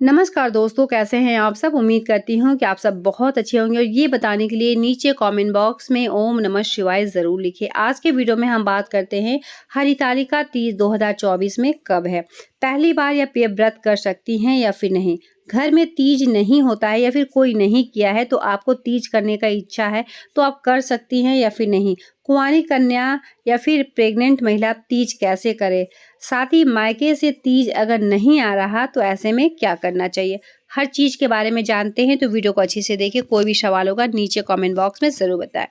नमस्कार दोस्तों, कैसे हैं आप सब। उम्मीद करती हूँ कि आप सब बहुत अच्छे होंगे और ये बताने के लिए नीचे कमेंट बॉक्स में ओम नमः शिवाय ज़रूर लिखिए। आज के वीडियो में हम बात करते हैं हरितालिका तीज 2024 में कब है। पहली बार या ये व्रत कर सकती हैं या फिर नहीं। घर में तीज नहीं होता है या फिर कोई नहीं किया है तो आपको तीज करने का इच्छा है तो आप कर सकती हैं या फिर नहीं। कुंवारी कन्या या फिर प्रेग्नेंट महिला तीज कैसे करे, साथ ही मायके से तीज अगर नहीं आ रहा तो ऐसे में क्या करना चाहिए, हर चीज के बारे में जानते हैं। तो वीडियो को अच्छे से देखिए। कोई भी सवाल होगा नीचे कमेंट बॉक्स में जरूर बताएं।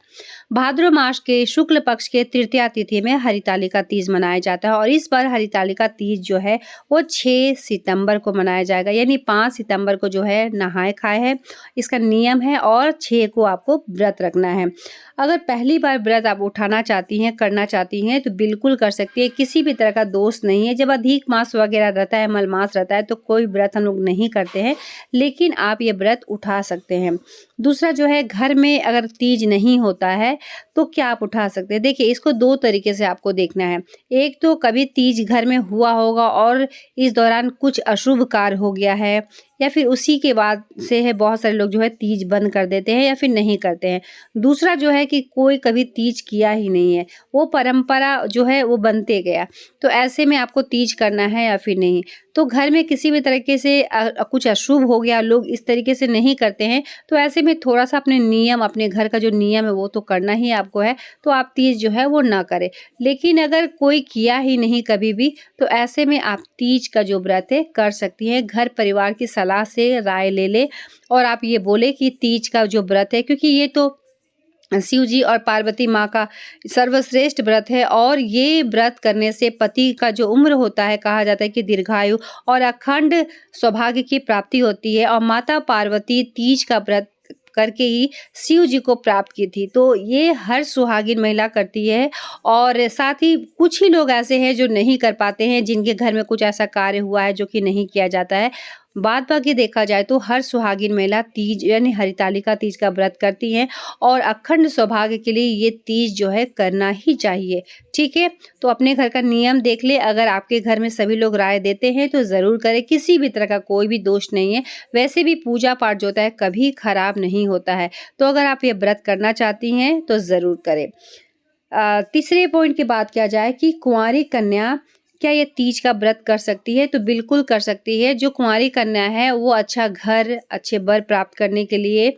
भाद्र मास के शुक्ल पक्ष के तृतीया तिथि में हरितालिका तीज मनाया जाता है और इस बार हरितालिका तीज जो है वो 6 सितंबर को मनाया जाएगा, यानी 5 सितंबर को जो है नहाए खाए है, इसका नियम है और 6 को आपको व्रत रखना है। अगर पहली बार व्रत आप उठाना चाहती हैं, करना चाहती हैं तो बिल्कुल कर सकती है, किसी भी तरह का दोष नहीं है। जब अधिक मास वगैरह रहता है, मलमास रहता है तो कोई व्रत हम लोग नहीं करते हैं, लेकिन आप ये व्रत उठा सकते हैं। दूसरा जो है, घर में अगर तीज नहीं होता है तो क्या आप उठा सकते हैं। देखिए, इसको 2 तरीके से आपको देखना है। एक तो कभी तीज घर में हुआ होगा और इस दौरान कुछ अशुभ कार्य हो गया है, या फिर उसी के बाद से है बहुत सारे लोग जो है तीज बंद कर देते हैं या फिर नहीं करते हैं। दूसरा जो है कि कोई कभी तीज किया ही नहीं है, वो परंपरा जो है वो बनते गया, तो ऐसे में आपको तीज करना है या फिर नहीं। तो घर में किसी भी तरीके से कुछ अशुभ हो गया, लोग इस तरीके से नहीं करते हैं, तो ऐसे में थोड़ा सा अपने नियम, अपने घर का जो नियम है वो तो करना ही आपको है, तो आप तीज जो है वो ना करें। लेकिन अगर कोई किया ही नहीं कभी भी, तो ऐसे में आप तीज का जो व्रत है कर सकती हैं। घर परिवार की सलाह से राय ले ले और आप ये बोले कि तीज का जो व्रत है, क्योंकि ये तो शिव जी और पार्वती माँ का सर्वश्रेष्ठ व्रत है और ये व्रत करने से पति का जो उम्र होता है, कहा जाता है कि दीर्घायु और अखंड सौभाग्य की प्राप्ति होती है। और माता पार्वती तीज का व्रत करके ही शिव जी को प्राप्त की थी, तो ये हर सुहागिन महिला करती है। और साथ ही कुछ ही लोग ऐसे हैं जो नहीं कर पाते हैं, जिनके घर में कुछ ऐसा कार्य हुआ है जो कि नहीं किया जाता है। बाद बाकी देखा जाए तो हर सुहागिन महिला तीज यानी हरितालिका तीज का व्रत करती हैं और अखंड सौभाग्य के लिए ये तीज जो है करना ही चाहिए। ठीक है, तो अपने घर का नियम देख ले। अगर आपके घर में सभी लोग राय देते हैं तो जरूर करें, किसी भी तरह का कोई भी दोष नहीं है। वैसे भी पूजा पाठ जो होता है कभी खराब नहीं होता है, तो अगर आप ये व्रत करना चाहती हैं तो जरूर करें। तीसरे पॉइंट की बात किया जाए कि कुंवारी कन्या क्या ये तीज का व्रत कर सकती है, तो बिल्कुल कर सकती है। जो कुंवारी कन्या है वो अच्छा घर, अच्छे वर प्राप्त करने के लिए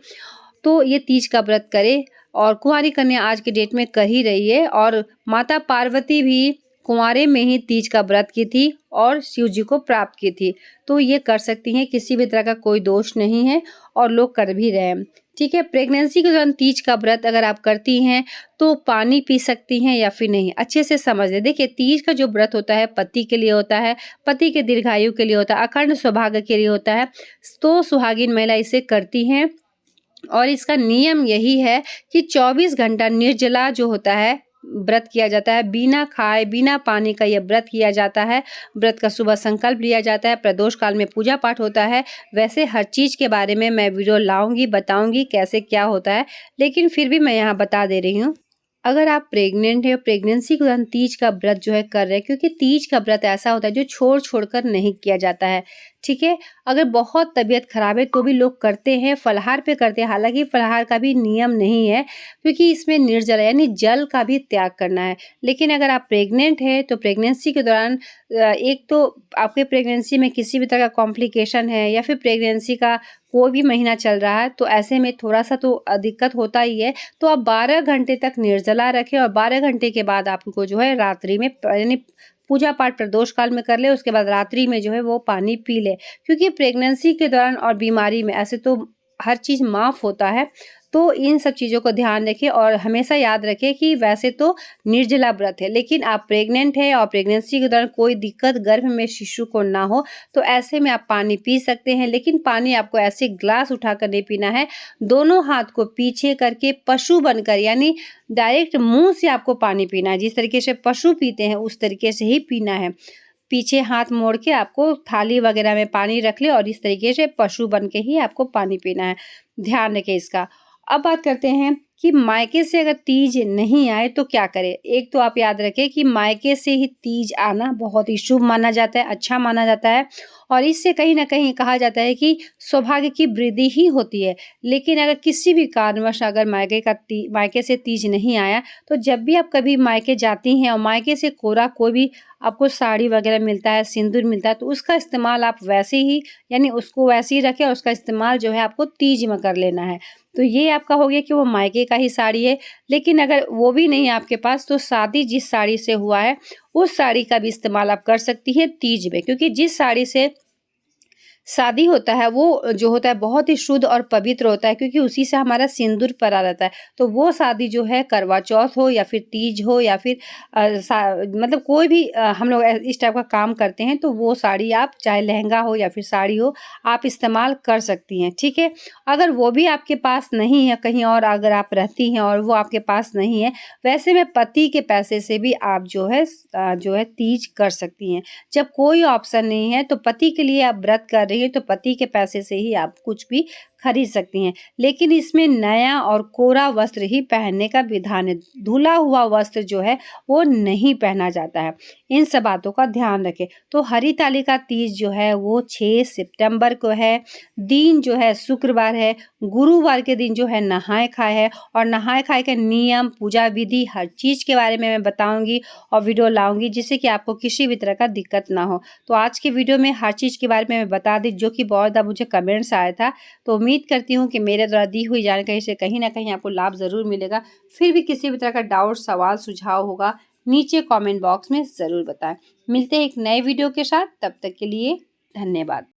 तो ये तीज का व्रत करे। और कुंवारी कन्या आज के डेट में कर ही रही है, और माता पार्वती भी कुंवारे में ही तीज का व्रत की थी और शिव जी को प्राप्त की थी, तो ये कर सकती हैं, किसी भी तरह का कोई दोष नहीं है और लोग कर भी रहे हैं। ठीक है, प्रेगनेंसी के दौरान तीज का व्रत अगर आप करती हैं तो पानी पी सकती हैं या फिर नहीं, अच्छे से समझ लें। देखिए, तीज का जो व्रत होता है पति के लिए होता है, पति के दीर्घायु के लिए होता है, अखंड सौभाग्य के लिए होता है, तो सुहागिन महिला इसे करती हैं। और इसका नियम यही है कि 24 घंटा निर्जला जो होता है व्रत किया जाता है, बिना खाए बिना पानी का यह व्रत किया जाता है। व्रत का सुबह संकल्प लिया जाता है, प्रदोष काल में पूजा पाठ होता है। वैसे हर चीज के बारे में मैं वीडियो लाऊंगी, बताऊंगी कैसे क्या होता है, लेकिन फिर भी मैं यहाँ बता दे रही हूँ। अगर आप प्रेग्नेंट है, प्रेगनेंसी के दौरान तीज का व्रत जो है कर रहे हैं, क्योंकि तीज का व्रत ऐसा होता है जो छोड़ छोड़कर नहीं किया जाता है। ठीक है, अगर बहुत तबीयत खराब है तो भी लोग करते हैं, फलाहार पे करते हैं। हालांकि फलाहार का भी नियम नहीं है, क्योंकि इसमें निर्जल यानी जल का भी त्याग करना है। लेकिन अगर आप प्रेग्नेंट है तो प्रेगनेंसी के दौरान एक तो आपके प्रेगनेंसी में किसी भी तरह का कॉम्प्लिकेशन है या फिर प्रेगनेंसी का कोई भी महीना चल रहा है, तो ऐसे में थोड़ा सा तो दिक्कत होता ही है। तो आप 12 घंटे तक निर्जला रखें और 12 घंटे के बाद आपको जो है रात्रि में यानी पूजा पाठ प्रदोष काल में कर ले, उसके बाद रात्रि में जो है वो पानी पी ले। क्योंकि प्रेगनेंसी के दौरान और बीमारी में ऐसे तो हर चीज माफ होता है, तो इन सब चीज़ों को ध्यान रखें और हमेशा याद रखें कि वैसे तो निर्जला व्रत है, लेकिन आप प्रेग्नेंट है और प्रेगनेंसी के दौरान कोई दिक्कत गर्भ में शिशु को ना हो, तो ऐसे में आप पानी पी सकते हैं। लेकिन पानी आपको ऐसे ग्लास उठाकर नहीं पीना है, दोनों हाथ को पीछे करके पशु बनकर, यानी डायरेक्ट मुंह से आपको पानी पीना है। जिस तरीके से पशु पीते हैं उस तरीके से ही पीना है। पीछे हाथ मोड़ के आपको थाली वगैरह में पानी रख ले और इस तरीके से पशु बन के ही आपको पानी पीना है। ध्यान रखें इसका। अब बात करते हैं कि मायके से अगर तीज नहीं आए तो क्या करें। एक तो आप याद रखें कि मायके से ही तीज आना बहुत ही शुभ माना जाता है, अच्छा माना जाता है और इससे कहीं न कहीं कहा जाता है कि सौभाग्य की वृद्धि ही होती है। लेकिन अगर किसी भी कारणवश अगर मायके से तीज नहीं आया, तो जब भी आप कभी मायके जाती हैं और मायके से कोरा कोई भी आपको साड़ी वगैरह मिलता है, सिंदूर मिलता है, तो उसका इस्तेमाल आप वैसे ही यानी उसको वैसे ही रखें और उसका इस्तेमाल जो है आपको तीज में कर लेना है। तो ये आपका हो गया कि वो मायके का ही साड़ी है। लेकिन अगर वो भी नहीं है आपके पास, तो शादी जिस साड़ी से हुआ है, उस साड़ी का भी इस्तेमाल आप कर सकती हैं तीज में। क्योंकि जिस साड़ी से शादी होता है वो जो होता है बहुत ही शुद्ध और पवित्र होता है, क्योंकि उसी से हमारा सिंदूर परा रहता है। तो वो शादी जो है करवा चौथ हो या फिर तीज हो या फिर मतलब कोई भी हम लोग इस टाइप का काम करते हैं, तो वो साड़ी आप चाहे लहंगा हो या फिर साड़ी हो, आप इस्तेमाल कर सकती हैं, ठीक है। अगर वो भी आपके पास नहीं है, कहीं और अगर आप रहती हैं और वो आपके पास नहीं है, वैसे में पति के पैसे से भी आप जो है तीज कर सकती हैं। जब कोई ऑप्शन नहीं है, तो पति के लिए आप व्रत कर रही हैं, तो पति के पैसे से ही आप कुछ भी खरीद सकती हैं। लेकिन इसमें नया और कोरा वस्त्र ही पहनने का विधान है। धुला हुआ वस्त्र जो है वो नहीं पहना जाता है। इन सब बातों का ध्यान रखें। तो हरितालिका तीज जो है वो 6 सितंबर को है। दिन जो है शुक्रवार है। गुरुवार के दिन जो है नहाए खाए है और नहाए खाए के नियम, पूजा विधि हर चीज़ के बारे में मैं बताऊंगी और वीडियो लाऊंगी, जिससे कि आपको किसी भी तरह का दिक्कत ना हो। तो आज के वीडियो में हर चीज़ के बारे में मैं बता दी, जो कि बहुत ज़्यादा मुझे कमेंट्स आया था। तो उम्मीद करती हूँ कि मेरे द्वारा दी हुई जानकारी से कहीं न कहीं आपको लाभ ज़रूर मिलेगा। फिर भी किसी भी तरह का डाउट, सवाल, सुझाव होगा, नीचे कमेंट बॉक्स में ज़रूर बताएँ। मिलते हैं एक नए वीडियो के साथ, तब तक के लिए धन्यवाद।